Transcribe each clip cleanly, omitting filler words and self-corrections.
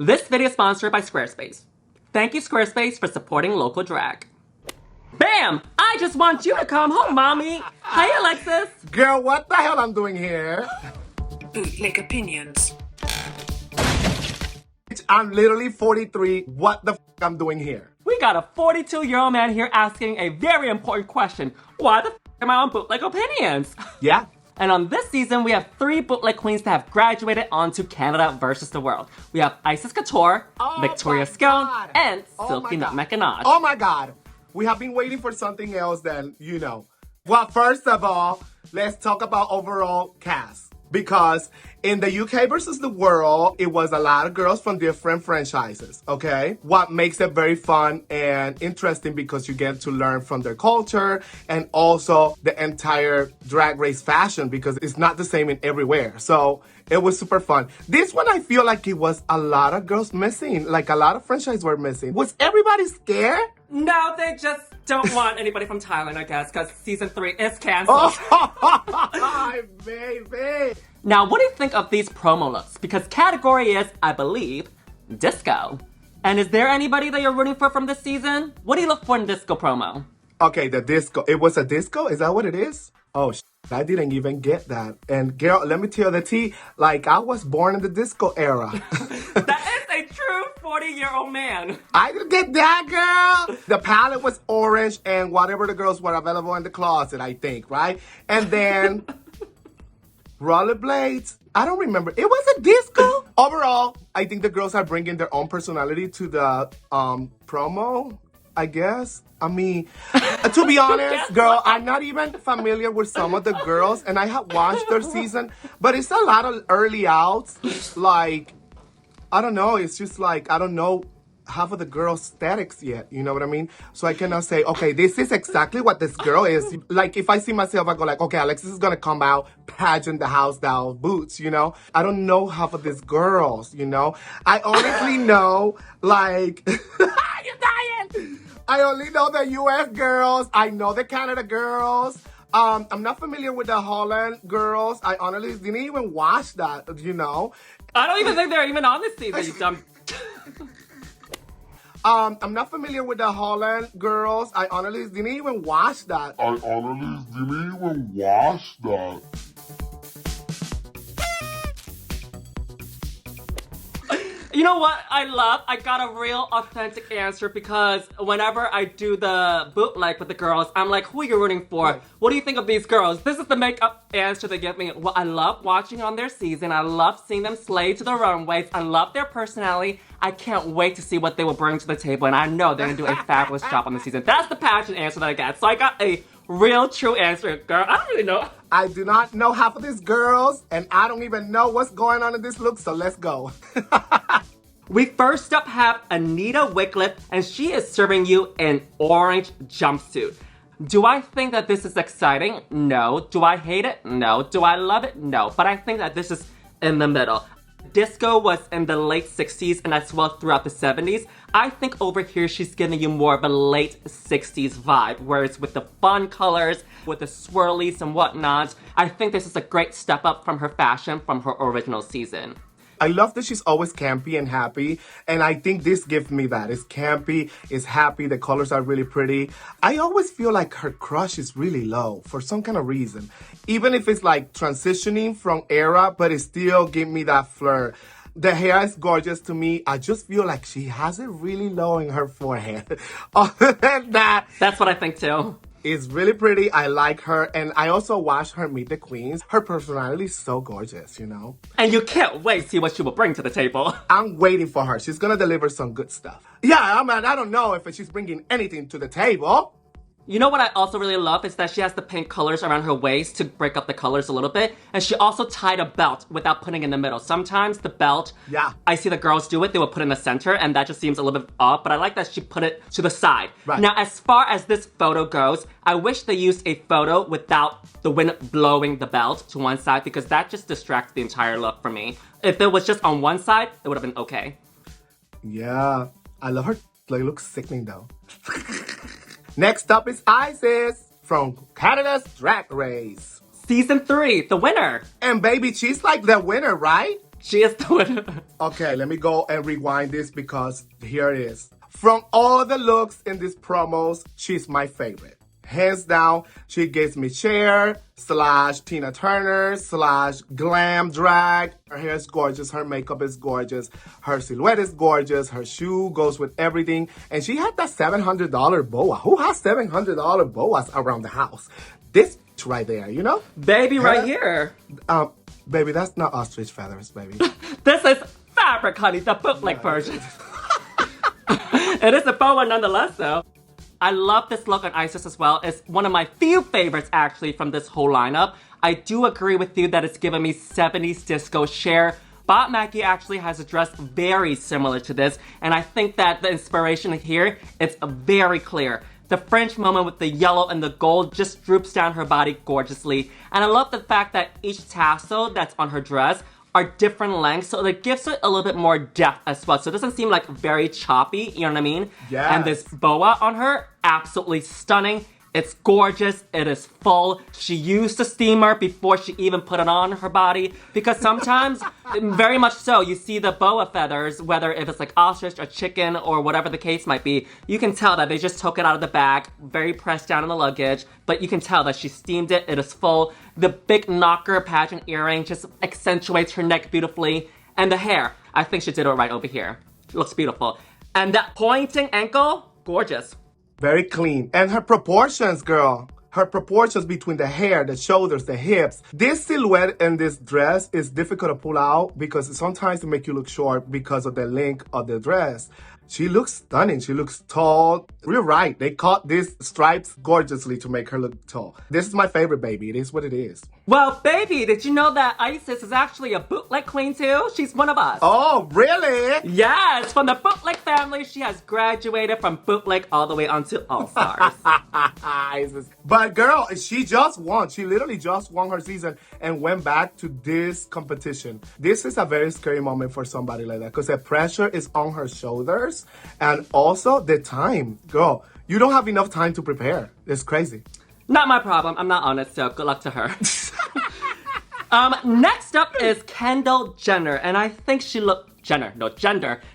This video is sponsored by Squarespace. Thank you, Squarespace, for supporting local drag. Bam! I just want you to come home, mommy. Hi, Alexis. Girl, what the hell I'm doing here? Bootleg opinions. I'm literally 43. What the f I'm doing here? We got a 42-year-old man here asking a very important question. Why the f am I on Bootleg Opinions? Yeah. And on this season, we have 3 bootleg queens that have graduated onto Canada versus the world. We have Icesis Couture, Victoria Scone, and Silky Nutmeg Ganache. Oh my God. We have been waiting for something else then, you know. Well, first of all, let's talk about overall cast. Because in the UK versus the world, it was a lot of girls from different franchises, okay? What makes it very fun and interesting because you get to learn from their culture and also the entire drag race fashion because it's not the same in everywhere. So it was super fun. This one, I feel like it was a lot of girls missing. Like a lot of franchises were missing. Was everybody scared? No, they just don't want anybody from Thailand, I guess, because season 3 is canceled. Oh, baby. Now, what do you think of these promo looks? Because category is, I believe, disco. And is there anybody that you're rooting for from this season? What do you look for in disco promo? Okay, the disco. It was a disco? Is that what it is? Oh, I didn't even get that. And girl, let me tell the tea, like I was born in the disco era. That is a true 40-year-old man. I didn't get that, girl. The palette was orange and whatever the girls were available in the closet, I think, right? And then rollerblades. I don't remember. It was a disco. Overall, I think the girls are bringing their own personality to the promo, I guess. I mean, to be honest, girl, I'm not even familiar with some of the girls, and I have watched their season, but it's a lot of early outs. Like, I don't know. It's just like, I don't know half of the girls' aesthetics yet. You know what I mean? So I cannot say, okay, this is exactly what this girl is. Like, if I see myself, I go like, okay, Alexis is going to come out, pageant the house down, boots, you know? I don't know half of these girls, you know? I honestly know, like, you're dying! I only know the US girls. I know the Canada girls. I'm not familiar with the Holland girls. I honestly didn't even watch that, you know? I don't even think they're even on this season, you dumb... I'm not familiar with the Holland girls. I honestly didn't even watch that. You know what I got a real authentic answer because whenever I do the bootleg with the girls, I'm like, who are you rooting for? Right. What do you think of these girls? This is the makeup answer they give me. Well, I love watching on their season. I love seeing them slay to the runways. I love their personality. I can't wait to see what they will bring to the table, and I know they're gonna do a fabulous job on the season. That's the passion answer that I got. So I got a real true answer, girl. I don't really know. I do not know half of these girls, and I don't even know what's going on in this look, so let's go. We first up have Anita Wycliffe, and she is serving you an orange jumpsuit. Do I think that this is exciting? No. Do I hate it? No. Do I love it? No. But I think that this is in the middle. Disco was in the late 60s and as well throughout the 70s. I think over here she's giving you more of a late 60s vibe, where it's with the fun colors, with the swirlies and whatnot. I think this is a great step up from her fashion from her original season. I love that she's always campy and happy, and I think this gives me that. It's campy, it's happy, the colors are really pretty. I always feel like her crush is really low for some kind of reason. Even if it's like transitioning from era, but it still give me that flirt. The hair is gorgeous to me. I just feel like she has it really low in her forehead. Other than that, that's what I think too. It's really pretty. I like her. And I also watched her Meet the Queens. Her personality is so gorgeous, you know? And you can't wait to see what she will bring to the table. I'm waiting for her. She's gonna deliver some good stuff. Yeah, I don't know if she's bringing anything to the table. You know what I also really love is that she has the pink colors around her waist to break up the colors a little bit. And she also tied a belt without putting in the middle. Sometimes the belt, yeah, I see the girls do it, they will put in the center, and that just seems a little bit off, but I like that she put it to the side. Right. Now, as far as this photo goes, I wish they used a photo without the wind blowing the belt to one side because that just distracts the entire look for me. If it was just on one side, it would have been okay. Yeah, I love her. Like, it looks sickening though. Next up is Icesis from Canada's Drag Race. Season 3, the winner. And baby, she's like the winner, right? She is the winner. Okay, let me go and rewind this because here it is. From all the looks in these promos, she's my favorite. Hands down, she gives me Cher / Tina Turner / glam drag. Her hair is gorgeous. Her makeup is gorgeous. Her silhouette is gorgeous. Her shoe goes with everything. And she had that $700 boa. Who has $700 boas around the house? This right there, you know? Baby, right here. Baby, that's not ostrich feathers, baby. This is fabric, honey, the bootleg version. It is a boa nonetheless, though. I love this look on Icesis as well. It's one of my few favorites, actually, from this whole lineup. I do agree with you that it's giving me 70s disco Cher. Bob Mackie actually has a dress very similar to this, and I think that the inspiration here, it's very clear. The French moment with the yellow and the gold just droops down her body gorgeously. And I love the fact that each tassel that's on her dress are different lengths, so it gives it a little bit more depth as well. So it doesn't seem like very choppy, you know what I mean? Yes. And this boa on her, absolutely stunning. It's gorgeous, it is full. She used the steamer before she even put it on her body, because sometimes, very much so, you see the boa feathers, whether if it's like ostrich or chicken or whatever the case might be, you can tell that they just took it out of the bag, very pressed down in the luggage, but you can tell that she steamed it, it is full. The big knocker pageant earring just accentuates her neck beautifully. And the hair, I think she did it right over here. It looks beautiful. And that pointing ankle, gorgeous. Very clean. And her proportions, girl. Her proportions between the hair, the shoulders, the hips. This silhouette in this dress is difficult to pull out because sometimes it make you look short because of the length of the dress. She looks stunning. She looks tall. You're right. They caught these stripes gorgeously to make her look tall. This is my favorite, baby. It is what it is. Well, baby, did you know that Icesis is actually a bootleg queen too? She's one of us. Oh, really? Yes, from the bootleg family. She has graduated from bootleg all the way onto All-Stars. But girl, she just won. She literally just won her season and went back to this competition. This is a very scary moment for somebody like that because the pressure is on her shoulders and also the time. Girl, you don't have enough time to prepare. It's crazy. Not my problem. I'm not on it, so good luck to her. Next up is Kendall Gender, and I think she Gender.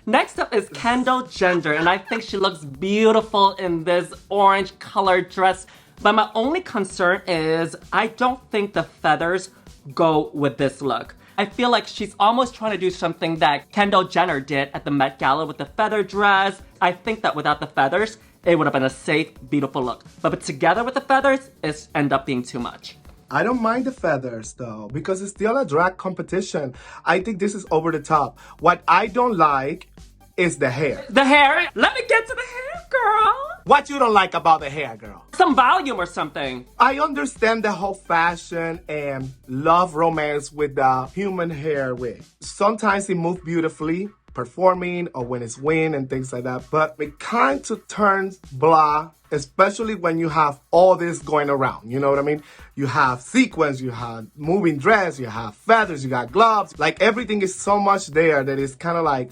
Next up is Kendall Gender, and I think she looks beautiful in this orange colored dress. But my only concern is I don't think the feathers go with this look. I feel like she's almost trying to do something that Kendall Jenner did at the Met Gala with the feather dress. I think that without the feathers, it would have been a safe, beautiful look. But together with the feathers, it ends up being too much. I don't mind the feathers though, because it's still a drag competition. I think this is over the top. What I don't like is the hair. The hair? Let me get to the hair, girl. What you don't like about the hair, girl? Some volume or something. I understand the whole fashion and love romance with the human hair wig. Sometimes it moves beautifully, performing or when it's wind and things like that, but it kind of turns blah, especially when you have all this going around, you know what I mean? You have sequins, you have moving dress, you have feathers, you got gloves, like everything is so much there that it's kind of like,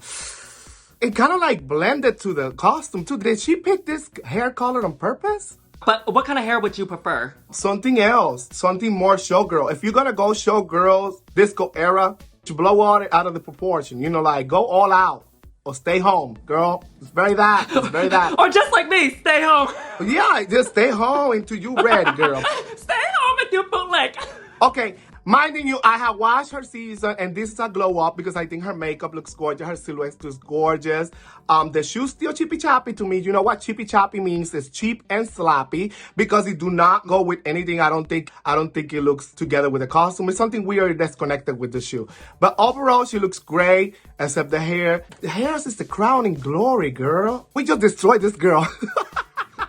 it kind of like blended to the costume too. Did she pick this hair color on purpose? But what kind of hair would you prefer? Something else, something more showgirl. If you're gonna go showgirls, disco era, to blow all it out of the proportion, you know, like go all out or stay home, girl. It's very that. It's very that. Or just like me, stay home. Yeah, just stay home until you ready, girl. Stay home with your bootleg. Okay, minding you, I have watched her season and this is a glow up because I think her makeup looks gorgeous. Her silhouette is gorgeous. The shoes still chippy choppy to me. You know what chippy choppy means? It's cheap and sloppy because it do not go with anything. I don't think it looks together with the costume. It's something weird that's connected with the shoe. But overall, she looks great, except the hair. The hair is the crowning glory, girl. We just destroyed this girl.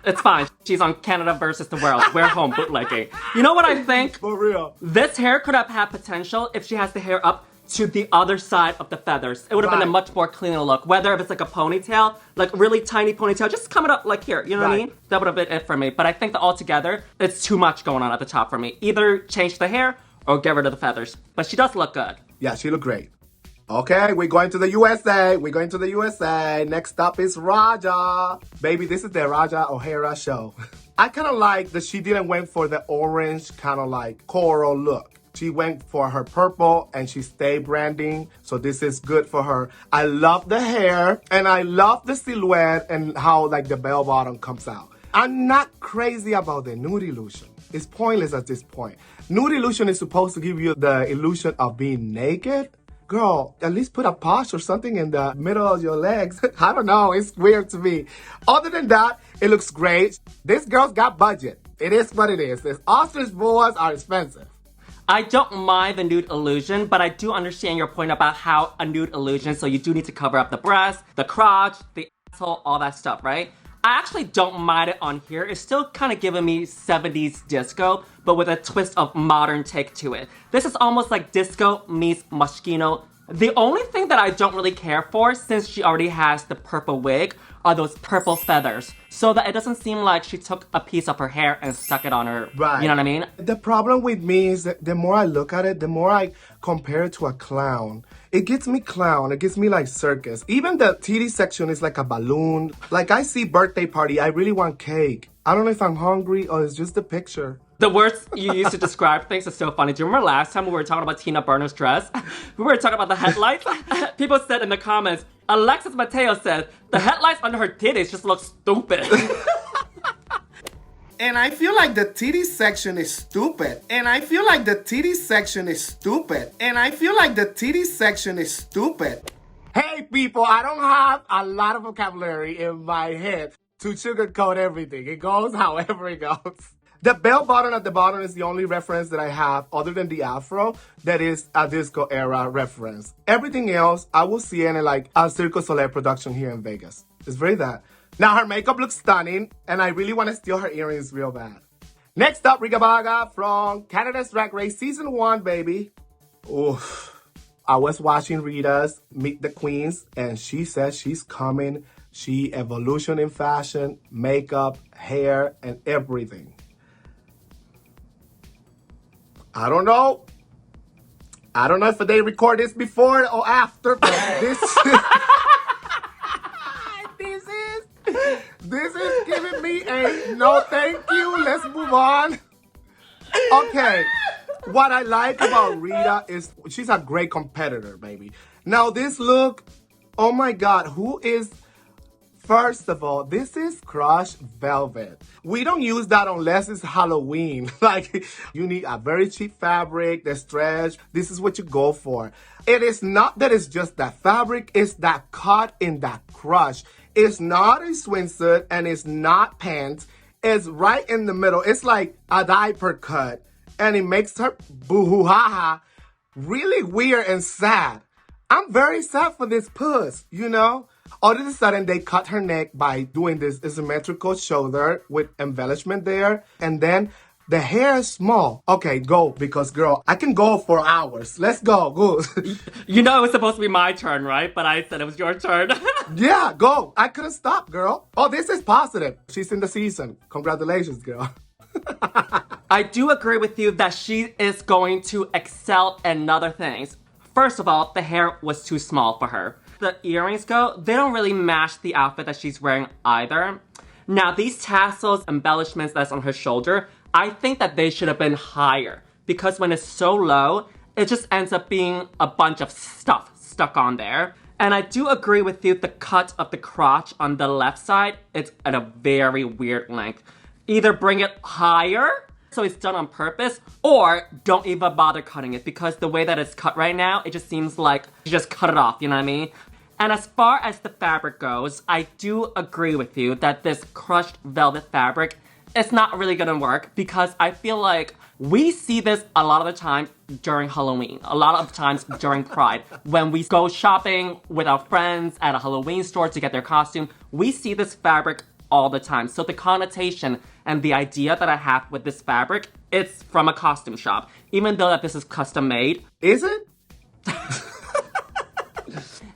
It's fine. She's on Canada versus the world. We're home bootlegging. You know what I think? For real. This hair could have had potential if she has the hair up to the other side of the feathers. It would have been a much more cleaner look. Whether if it's like a ponytail, like really tiny ponytail, just coming up like here, you know what I mean? That would have been it for me. But I think that altogether, it's too much going on at the top for me. Either change the hair or get rid of the feathers. But she does look good. Yeah, she looked great. Okay, we're going to the USA. We're going to the USA. Next up is Raja. Baby, this is the Raja O'Hara show. I kind of like that she didn't went for the orange kind of like coral look. She went for her purple and she stayed branding. So this is good for her. I love the hair and I love the silhouette and how like the bell bottom comes out. I'm not crazy about the nude illusion. It's pointless at this point. Nude illusion is supposed to give you the illusion of being naked. Girl, at least put a posh or something in the middle of your legs. I don't know, it's weird to me. Other than that, it looks great. This girl's got budget. It is what it is. These ostrich boas are expensive. I don't mind the nude illusion, but I do understand your point about how a nude illusion, so you do need to cover up the breast, the crotch, the asshole, all that stuff, right? I actually don't mind it on here. It's still kind of giving me 70s disco, but with a twist of modern take to it. This is almost like disco meets Moschino. The only thing that I don't really care for, since she already has the purple wig, are those purple feathers. So that it doesn't seem like she took a piece of her hair and stuck it on her, Right. You know what I mean? The problem with me is that the more I look at it, the more I compare it to a clown. It gets me clown. It gets me like circus. Even the titty section is like a balloon. Like I see birthday party, I really want cake. I don't know if I'm hungry or it's just the picture. The words you use to describe things is so funny. Do you remember last time we were talking about Tina Burner's dress? We were talking about the headlights. People said in the comments, Alexis Mateo said, the headlights under her titties just look stupid. And I feel like the titty section is stupid. And I feel like the titty section is stupid. And I feel like the titty section is stupid. Hey people, I don't have a lot of vocabulary in my head to sugarcoat everything. It goes however it goes. The bell bottom at the bottom is the only reference that I have other than the afro that is a disco era reference. Everything else, I will see in like a Cirque du Soleil production here in Vegas. It's very that. Now her makeup looks stunning and I really want to steal her earrings real bad. Next up, Rita Baga from Canada's Drag Race Season 1, baby. Oof. I was watching Rita's Meet the Queens and she says she's coming. She evolution in fashion, makeup, hair, and everything. I don't know. I don't know if they record this before or after, but this this is giving me a no thank you. Let's move on. Okay. What I like about Rita is she's a great competitor, baby. Now this look, oh my God, who is... First of all, this is crushed velvet. We don't use that unless it's Halloween. Like, you need a very cheap fabric, the stretch. This is what you go for. It is not that it's just that fabric, it's that cut in that crush. It's not a swimsuit and it's not pants. It's right in the middle. It's like a diaper cut. And it makes her boo-hoo-ha-ha really weird and sad. I'm very sad for this puss, you know? All of a sudden, they cut her neck by doing this asymmetrical shoulder with embellishment there. And then the hair is small. Okay, go, because girl, I can go for hours. Let's go, go. You know it was supposed to be my turn, right? But I said it was your turn. Yeah, go. I couldn't stop, girl. Oh, this is positive. She's in the season. Congratulations, girl. I do agree with you that she is going to excel in other things. First of all, the hair was too small for her. The earrings go, they don't really match the outfit that she's wearing either. Now, these tassels, embellishments that's on her shoulder, I think that they should have been higher. Because when it's so low, it just ends up being a bunch of stuff stuck on there. And I do agree with you, the cut of the crotch on the left side, it's at a very weird length. Either bring it higher, so it's done on purpose, or don't even bother cutting it, because the way that it's cut right now, it just seems like you just cut it off, you know what I mean? And as far as the fabric goes, I do agree with you that this crushed velvet fabric is not really gonna work, because I feel like we see this a lot of the time during Halloween, a lot of times during Pride. When we go shopping with our friends at a Halloween store to get their costume, we see this fabric all the time. So the connotation and the idea that I have with this fabric, it's from a costume shop. Even though that this is custom made. Is it?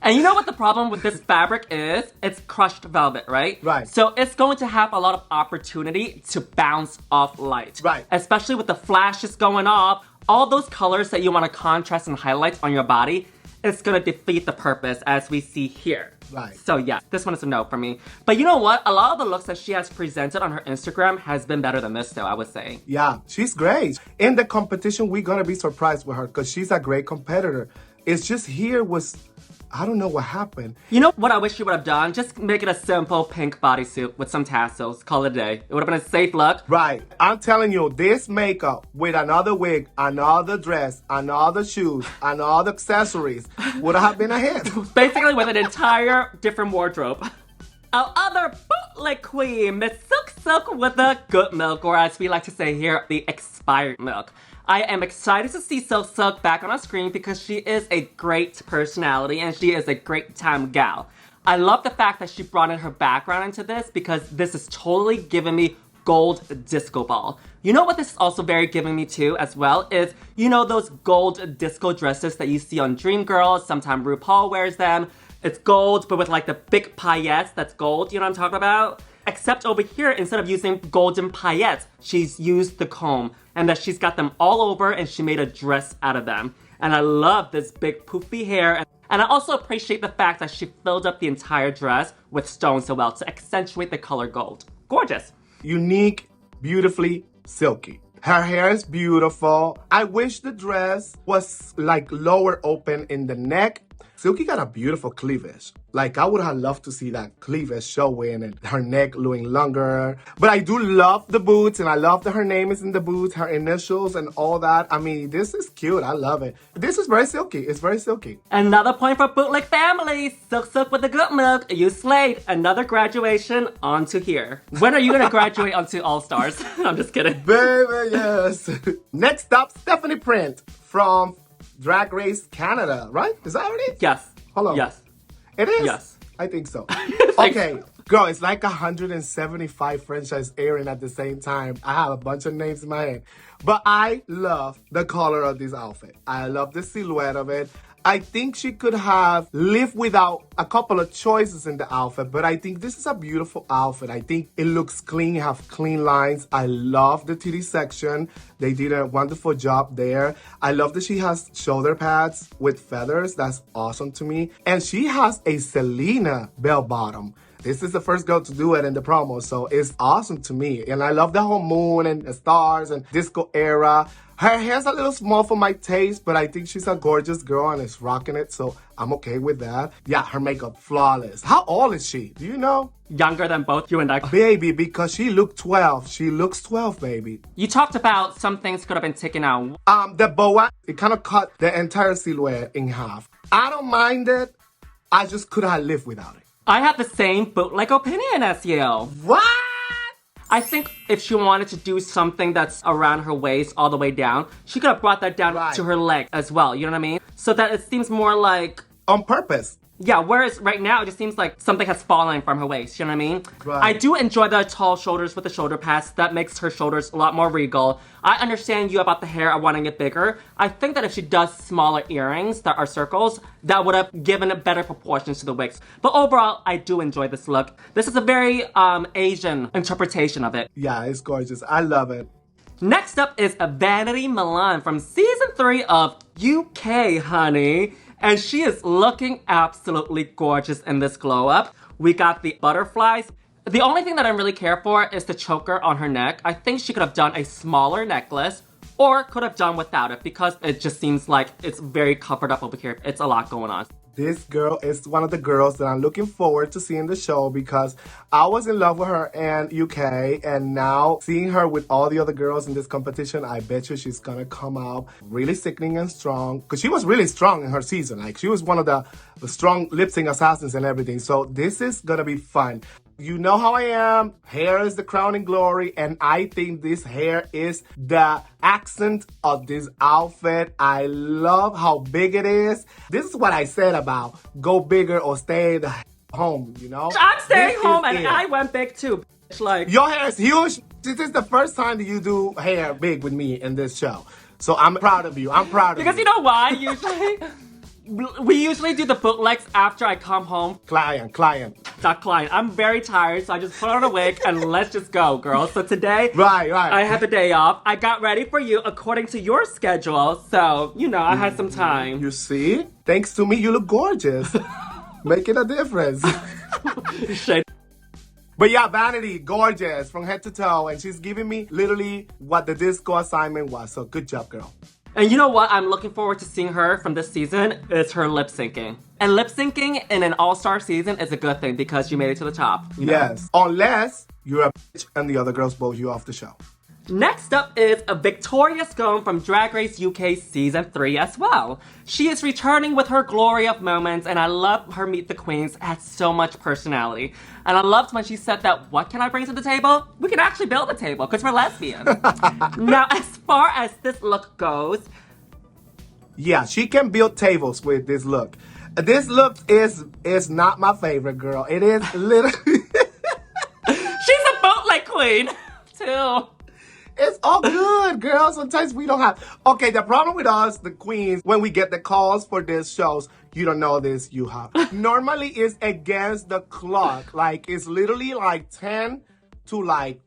And you know what the problem with this fabric is? It's crushed velvet, right? Right. So it's going to have a lot of opportunity to bounce off light. Right. Especially with the flashes going off, all those colors that you want to contrast and highlight on your body, it's gonna defeat the purpose as we see here. Right. So yeah, this one is a no for me. But you know what? A lot of the looks that she has presented on her Instagram has been better than this though, I would say. Yeah, she's great. In the competition, we're gonna be surprised with her because she's a great competitor. It's just here was, I don't know what happened. You know what I wish she would have done? Just make it a simple pink bodysuit with some tassels. Call it a day. It would have been a safe look. Right. I'm telling you, this makeup with another wig, another dress, another shoes, another accessories would have been a hit. Basically with an entire different wardrobe. Our other bootleg queen, Miss Silk with the good milk, or as we like to say here, the expired milk. I am excited to see Silk back on our screen because she is a great personality and she is a great time gal. I love the fact that she brought in her background into this because this is totally giving me gold disco ball. You know what this is also very giving me too as well is, you know those gold disco dresses that you see on Dreamgirls, sometimes RuPaul wears them. It's gold, but with like the big paillettes that's gold, you know what I'm talking about? Except over here, instead of using golden paillettes, she's used the comb and that she's got them all over and she made a dress out of them. And I love this big poofy hair. And I also appreciate the fact that she filled up the entire dress with stones so well to accentuate the color gold. Gorgeous. Unique, beautifully silky. Her hair is beautiful. I wish the dress was like lower open in the neck. Silky got a beautiful cleavage. Like, I would have loved to see that cleavage showing and her neck looking longer. But I do love the boots, and I love that her name is in the boots, her initials and all that. I mean, this is cute. I love it. This is very silky. It's very silky. Another point for Bootleg family. Silk with the good milk. You slayed. Another graduation onto here. When are you going to graduate onto All-Stars? I'm just kidding. Baby, yes. Next up, Stephanie Print from Drag Race Canada, right? Is that what it is? Yes. Hold on. Yes. It is? Yes. I think so. Okay. Girl, it's like 175 franchises airing at the same time. I have a bunch of names in my head. But I love the color of this outfit. I love the silhouette of it. I think she could have lived without a couple of choices in the outfit, but I think this is a beautiful outfit. I think it looks clean, have clean lines. I love the titty section. They did a wonderful job there. I love that she has shoulder pads with feathers. That's awesome to me. And she has a Selena bell bottom. This is the first girl to do it in the promo, so it's awesome to me. And I love the whole moon and the stars and disco era. Her hair's a little small for my taste, but I think she's a gorgeous girl and is rocking it, so I'm okay with that. Yeah, her makeup, flawless. How old is she? Do you know? Younger than both you and I. Baby, because she looked 12. She looks 12, baby. You talked about some things could have been taken out. The boa, it kind of cut the entire silhouette in half. I don't mind it. I just could have lived without it. I have the same bootleg opinion as you. What? I think if she wanted to do something that's around her waist all the way down, she could have brought that down to her leg as well, you know what I mean? So that it seems more like... On purpose. Yeah, whereas right now it just seems like something has fallen from her waist, you know what I mean? Right. I do enjoy the tall shoulders with the shoulder pads. That makes her shoulders a lot more regal. I understand you about the hair and wanting it bigger. I think that if she does smaller earrings that are circles, that would have given it better proportions to the wigs. But overall, I do enjoy this look. This is a very Asian interpretation of it. Yeah, it's gorgeous. I love it. Next up is a Vanity Milan from season 3 of UK, honey. And she is looking absolutely gorgeous in this glow up. We got the butterflies. The only thing that I really care for is the choker on her neck. I think she could have done a smaller necklace or could have done without it because it just seems like it's very covered up over here. It's a lot going on. This girl is one of the girls that I'm looking forward to seeing the show because I was in love with her in UK, and now seeing her with all the other girls in this competition, I bet you she's gonna come out really sickening and strong because she was really strong in her season. Like, she was one of the strong lip sync assassins and everything. So this is gonna be fun. You know how I am. Hair is the crowning glory, and I think this hair is the accent of this outfit. I love how big it is. This is what I said about go bigger or stay the home, you know? I'm staying home, and I went big too. Like, your hair is huge. This is the first time that you do hair big with me in this show. So I'm proud of you. I'm proud of you. Because you know why? Usually, we usually do the bootlegs after I come home. Client. Client. I'm very tired, so I just put on a wig and let's just go, girl. So today, Right. I had the day off. I got ready for you according to your schedule, so, I had some time. You see? Thanks to me, you look gorgeous. Making a difference. Shade. But yeah, Vanity, gorgeous from head to toe. And she's giving me literally what the disco assignment was. So good job, girl. And you know what I'm looking forward to seeing her from this season is her lip syncing. And lip syncing in an all-star season is a good thing because you made it to the top. Yes. Unless you're a bitch and the other girls vote you off the show. Next up is a Victoria Scone from Drag Race UK Season 3 as well. She is returning with her glory of moments, and I love her Meet the Queens. It has so much personality. And I loved when she said that, what can I bring to the table? We can actually build a table, because we're lesbian. Now, as far as this look goes... Yeah, she can build tables with this look. This look is not my favorite, girl. It is literally... She's a bootleg queen, too. It's all good, girl. Sometimes we don't have... Okay, the problem with us, the queens, when we get the calls for these shows, you don't know this, Yuha. Normally, it's against the clock. Like, it's literally like 10 to like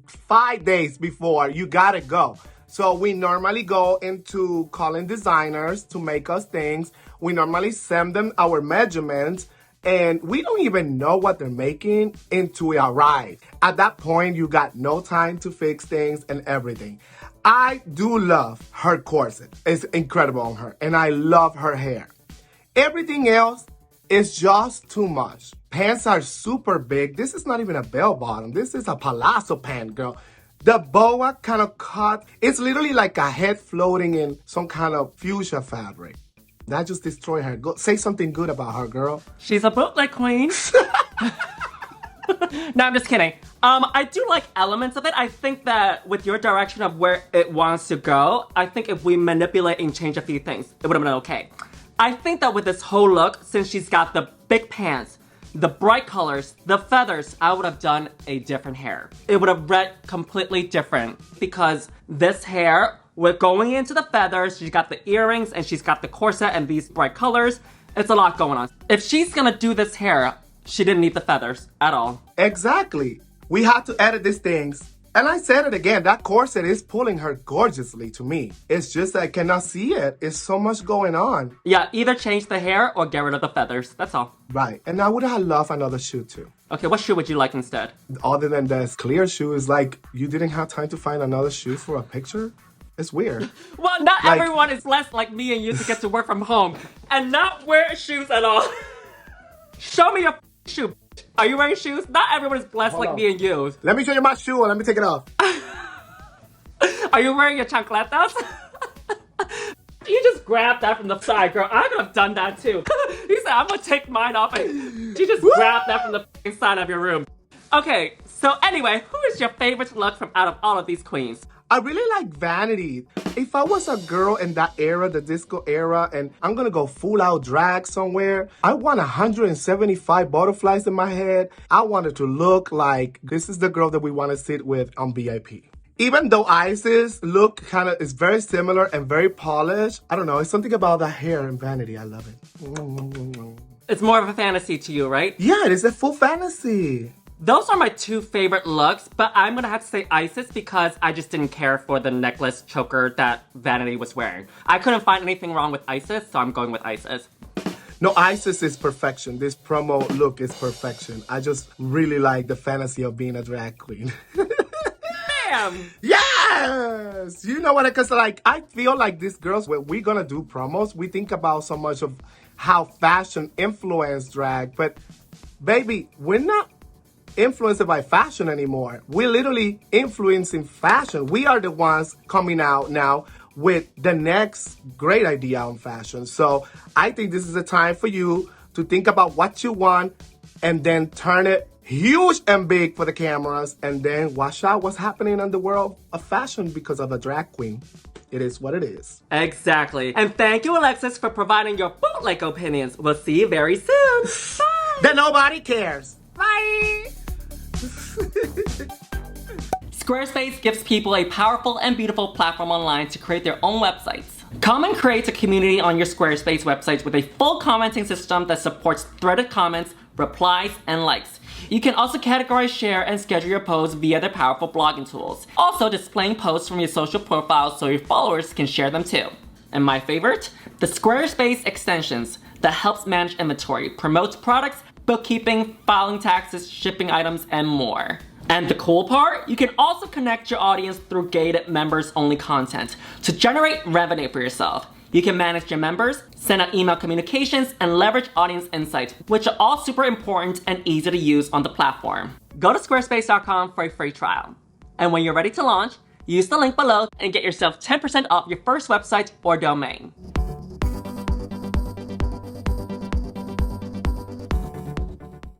5 days before you gotta go. So we normally go into calling designers to make us things. We normally send them our measurements. And we don't even know what they're making until it arrives. At that point, you got no time to fix things and everything. I do love her corset. It's incredible on her. And I love her hair. Everything else is just too much. Pants are super big. This is not even a bell bottom. This is a palazzo pant, girl. The boa kind of cut. It's literally like a head floating in some kind of fuchsia fabric. That just destroyed her. Go, say something good about her, girl. She's a bootleg queen. No, I'm just kidding. I do like elements of it. I think that with your direction of where it wants to go, I think if we manipulate and change a few things, it would have been okay. I think that with this whole look, since she's got the big pants, the bright colors, the feathers, I would have done a different hair. It would have read completely different because this hair... We're going into the feathers, she's got the earrings, and she's got the corset and these bright colors. It's a lot going on. If she's gonna do this hair, she didn't need the feathers at all. Exactly. We had to edit these things. And I said it again, that corset is pulling her gorgeously to me. It's just that I cannot see it. It's so much going on. Yeah, either change the hair or get rid of the feathers. That's all. Right. And I would have loved another shoe too. Okay, what shoe would you like instead? Other than this clear shoe, is like you didn't have time to find another shoe for a picture? It's weird. Well, not everyone is blessed like me and you to get to work from home and not wear shoes at all. Show me your shoe. Are you wearing shoes? Not everyone is blessed like me and you. Let me show you my shoe and let me take it off. Are you wearing your chancletas? You just grabbed that from the side, girl. I could have done that too. He said, I'm gonna take mine off, and she just grabbed that from the side of your room. Okay, so anyway, who is your favorite look from out of all of these queens? I really like Vanity. If I was a girl in that era, the disco era, and I'm gonna go full out drag somewhere, I want 175 butterflies in my head. I want it to look like this is the girl that we want to sit with on VIP. Even though Icesis look is very similar and very polished, I don't know, it's something about the hair in Vanity. I love it. It's more of a fantasy to you, right? Yeah, it is a full fantasy. Those are my two favorite looks, but I'm gonna have to say Icesis because I just didn't care for the necklace choker that Vanity was wearing. I couldn't find anything wrong with Icesis, so I'm going with Icesis. No, Icesis is perfection. This promo look is perfection. I just really like the fantasy of being a drag queen. Damn! Yes! You know what? Because I feel like these girls, when we're gonna do promos, we think about so much of how fashion influenced drag, but baby, we're not influenced by fashion anymore. We're literally influencing fashion. We are the ones coming out now with the next great idea on fashion. So I think this is a time for you to think about what you want and then turn it huge and big for the cameras and then watch out what's happening in the world of fashion because of a drag queen. It is what it is. Exactly. And thank you, Alexis, for providing your bootleg opinions. We'll see you very soon. Bye. That nobody cares. Bye. Squarespace gives people a powerful and beautiful platform online to create their own websites. Comment creates a community on your Squarespace website with a full commenting system that supports threaded comments, replies, and likes. You can also categorize, share, and schedule your posts via their powerful blogging tools. Also displaying posts from your social profiles so your followers can share them too. And my favorite? The Squarespace extensions that helps manage inventory, promotes products, bookkeeping, filing taxes, shipping items, and more. And the cool part? You can also connect your audience through gated members-only content to generate revenue for yourself. You can manage your members, send out email communications, and leverage audience insights, which are all super important and easy to use on the platform. Go to squarespace.com for a free trial. And when you're ready to launch, use the link below and get yourself 10% off your first website or domain.